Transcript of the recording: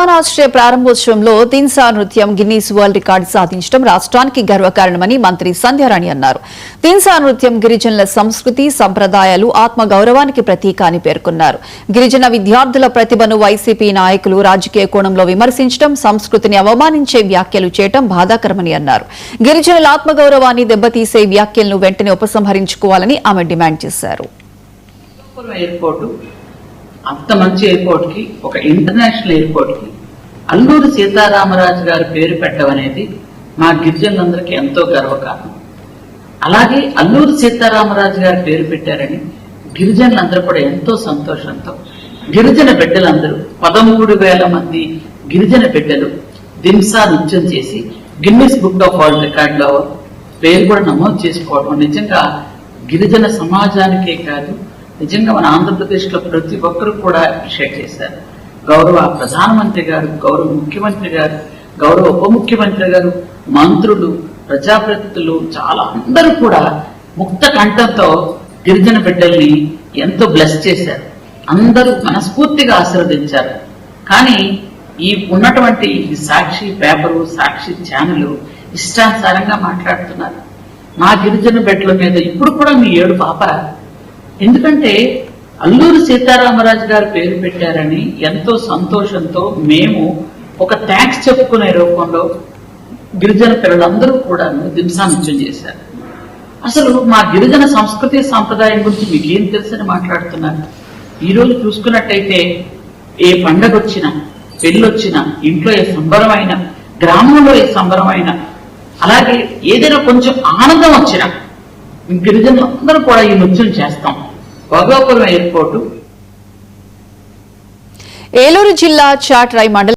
విమానాశ్రయ ప్రారంభోత్సవంలో తిన్సా నృత్యం Guinness world record సాధించడం రాష్ట్రానికి గర్వకారణమని మంత్రి సంధ్యారాణి అన్నారు. తిన్సా నృత్యం గిరిజనుల సంస్కృతి సంప్రదాయాలు ఆత్మగౌరవానికి ప్రతీక అని పేర్కొన్నారు. గిరిజన విద్యార్థుల ప్రతిభను వైసీపీ నాయకులు రాజకీయ కోణంలో విమర్శించడం, సంస్కృతిని అవమానించే వ్యాఖ్యలు చేయడం బాధాకరమని అన్నారు. గిరిజనుల ఆత్మగౌరవాన్ని దెబ్బతీసే వ్యాఖ్యలను వెంటనే ఉపసంహరించుకోవాలని ఆమె డిమాండ్ చేశారు. అంత మంచి ఎయిర్పోర్ట్ కి, ఒక ఇంటర్నేషనల్ ఎయిర్పోర్ట్ కి అల్లూరి సీతారామరాజు గారి పేరు పెట్టవనేది మా గిరిజనులందరికీ ఎంతో గర్వకారణం. అలాగే అల్లూరి సీతారామరాజు గారి పేరు పెట్టారని గిరిజనులందరూ కూడా ఎంతో సంతోషంతో, గిరిజన బిడ్డలందరూ 13,000 మంది గిరిజన బిడ్డలు దింసా నృత్యం చేసి Guinness book of world record లో పేరు కూడా నమోదు చేసుకోవడం నిజంగా గిరిజన సమాజానికే కాదు, నిజంగా మన ఆంధ్రప్రదేశ్ లో ప్రతి ఒక్కరు కూడా అప్రిషియేట్ చేశారు. గౌరవ ప్రధానమంత్రి గారు, గౌరవ ముఖ్యమంత్రి గారు, గౌరవ ఉప ముఖ్యమంత్రి గారు, మంత్రులు, ప్రజాప్రతినిధులు చాలా అందరూ కూడా ముక్త కంఠంతో గిరిజన బిడ్డల్ని ఎంతో బ్లెస్ చేశారు. అందరూ మనస్ఫూర్తిగా ఆశీర్వదించారు. కానీ ఈ ఉన్నటువంటి సాక్షి పేపరు, సాక్షి ఛానల్ ఇష్టానుసారంగా మాట్లాడుతున్నారు. మా గిరిజన బిడ్డల మీద ఇప్పుడు కూడా మీ ఏడు పాపరా? ఎందుకంటే అల్లూరి సీతారామరాజు గారు పేరు పెట్టారని ఎంతో సంతోషంతో మేము ఒక థ్యాంక్స్ చెప్పుకునే రూపంలో గిరిజన పిల్లలందరూ కూడా దింసా నృత్యం చేశారు. అసలు మా గిరిజన సంస్కృతి సంప్రదాయం గురించి మీకేం తెలుసని మాట్లాడుతున్నారు? ఈరోజు చూసుకున్నట్టయితే ఏ పండగ వచ్చినా, పెళ్ళొచ్చినా, ఇంట్లో ఏ సంబరమైన, గ్రామంలో ఏ సంబరమైన, అలాగే ఏదైనా కొంచెం ఆనందం వచ్చినా గిరిజనులందరూ కూడా ఈ నృత్యం చేస్తాం. భోగాపురం ఎయిర్పోర్టు ఏలూరు జిల్లా చాట్రాయి మండలం